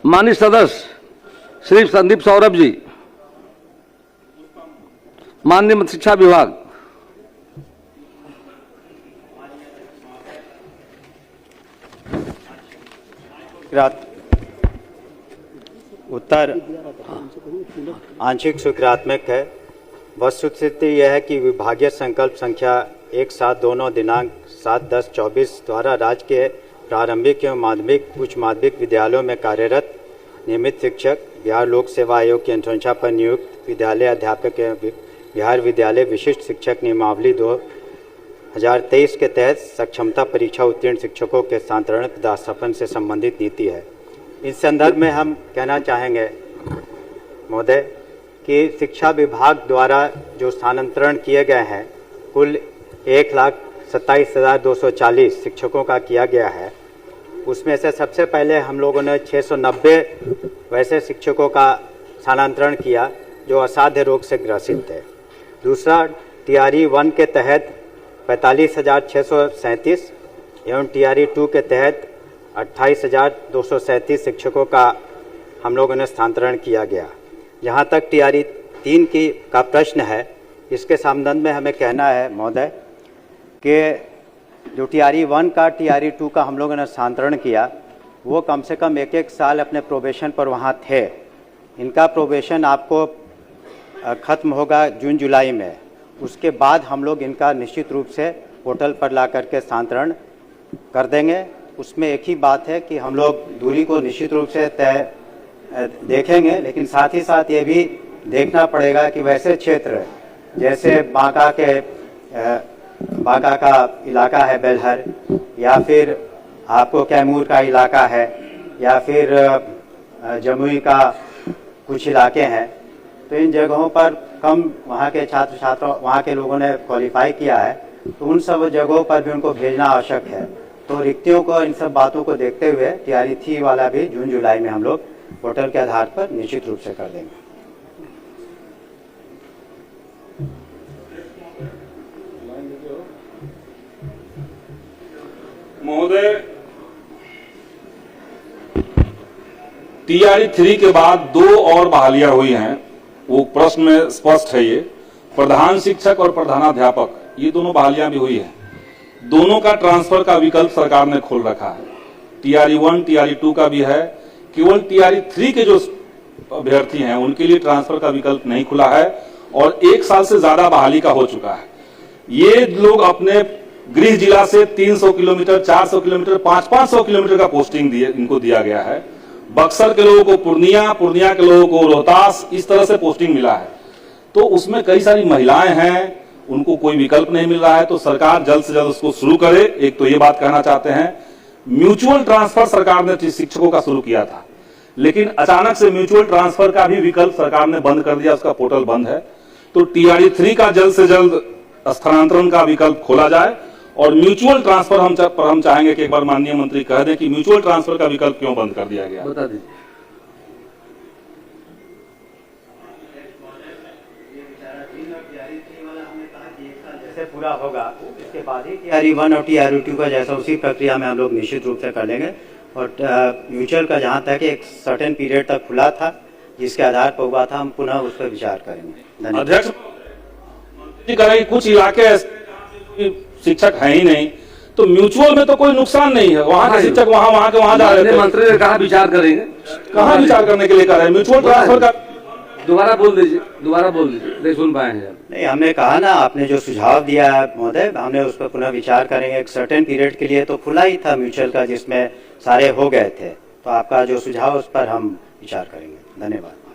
माननीय सदस्य श्री संदीप सौरभ जी, माननीय शिक्षा विभाग, उत्तर आंशिक स्वीकारात्मक है। वस्तुस्थिति यह है कि विभागीय संकल्प संख्या 1729 दिनांक 7/10/24 द्वारा राज्य के प्रारंभिक एवं माध्यमिक उच्च माध्यमिक विद्यालयों में कार्यरत नियमित शिक्षक, बिहार लोक सेवा आयोग की अनुशंसा पर नियुक्त विद्यालय अध्यापक एवं बिहार विद्यालय विशिष्ट शिक्षक नियमावली 2023 के तहत सक्षमता परीक्षा उत्तीर्ण शिक्षकों के स्थानांतरण पदास्थापन से संबंधित नीति है। इस संदर्भ में हम कहना चाहेंगे महोदय कि शिक्षा विभाग द्वारा जो स्थानांतरण किए गए हैं कुल 1,27,240 शिक्षकों का किया गया है। उसमें से सबसे पहले हम लोगों ने 690 वैसे शिक्षकों का स्थानांतरण किया जो असाध्य रोग से ग्रसित थे। दूसरा टीआरई 1 के तहत 45,637 एवं टीआरई 2 के तहत 28,237 शिक्षकों का हम लोगों ने स्थानांतरण किया गया। जहाँ तक टीआरई 3 का प्रश्न है, इसके संबंध में हमें कहना है महोदय कि जो टीआरई 1 का टीआरई 2 का हम लोगों ने स्थानांतरण किया वो कम से कम एक साल अपने प्रोबेशन पर वहाँ थे। इनका प्रोबेशन आपको ख़त्म होगा जून जुलाई में। उसके बाद हम लोग इनका निश्चित रूप से पोर्टल पर ला करके स्थानांतरण कर देंगे। उसमें एक ही बात है कि हम लोग दूरी को निश्चित रूप से तय देखेंगे, लेकिन साथ ही साथ ये भी देखना पड़ेगा कि वैसे क्षेत्र जैसे बांका का इलाका है बेलहर, या फिर आपको कैमूर का इलाका है, या फिर जमुई का कुछ इलाके हैं, तो इन जगहों पर कम वहाँ के छात्र वहाँ के लोगों ने क्वालिफाई किया है, तो उन सब जगहों पर भी उनको भेजना आवश्यक है। तो रिक्तियों को, इन सब बातों को देखते हुए टीआरई 3 वाला भी जून जुलाई में हम लोग पोर्टल के आधार पर निश्चित रूप से कर देंगे। महोदय, टीआरई 3 के बाद 2 और बहालियां हुई हैं, वो प्रश्न में स्पष्ट है। ये प्रधान शिक्षक और प्रधानाध्यापक, ये दोनों बहालियां भी हुई है। दोनों का ट्रांसफर का विकल्प सरकार ने खोल रखा है। टीआरई 1 टीआरई 2 का भी है। केवल टीआरई 3 के जो अभ्यर्थी हैं उनके लिए ट्रांसफर का विकल्प नहीं खुला है और 1 साल से ज्यादा बहाली का हो चुका है। ये लोग अपने गृह जिला से 300 किलोमीटर, 400 किलोमीटर, 500 किलोमीटर का पोस्टिंग इनको दिया गया है। बक्सर के लोगों को पूर्णिया के लोगों को रोहतास, इस तरह से पोस्टिंग मिला है। तो उसमें कई सारी महिलाएं हैं, उनको कोई विकल्प नहीं मिल रहा है। तो सरकार जल्द से जल्द उसको शुरू करे। एक तो ये बात कहना चाहते हैं। म्यूचुअल ट्रांसफर सरकार ने शिक्षकों का शुरू किया था, लेकिन अचानक से म्यूचुअल ट्रांसफर का भी विकल्प सरकार ने बंद कर दिया, उसका पोर्टल बंद है। तो टीआरई 3 का जल्द से जल्द स्थानांतरण का विकल्प खोला जाए और म्यूचुअल ट्रांसफर हम चाहेंगे कि एक बार माननीय मंत्री कह दें कि म्यूचुअल ट्रांसफर का विकल्प क्यों बंद कर दिया गया। बता दीजिए। पूरा होगा इसके बाद ही टीआरई 1 और टीआरई 2 का जैसा उसी प्रक्रिया में हम लोग निश्चित रूप से कर लेंगे। और म्यूचुअल का जहाँ तक एक सर्टेन पीरियड तक खुला था, जिसके आधार पर हुआ था, हम पुनः उस पर विचार करेंगे। अध्यक्ष, कुछ इलाके शिक्षक है ही नहीं, तो म्यूचुअल में तो कोई नुकसान नहीं है। वहाँ के शिक्षक वहाँ जा रहे थे। मंत्री ने कहा विचार करेंगे, कहाँ विचार करने के लिए कर रहे हैं? म्यूचुअल ट्रांसफर का दोबारा बोल दीजिए, नहीं सुन पाए हैं। नहीं, हमने कहा ना, आपने जो सुझाव दिया है महोदय, हमने उस पर पुनः विचार करेंगे। एक सर्टेन पीरियड के लिए तो खुला ही था म्यूचुअल का, जिसमें सारे हो गए थे। तो आपका जो सुझाव उस पर हम विचार करेंगे। धन्यवाद।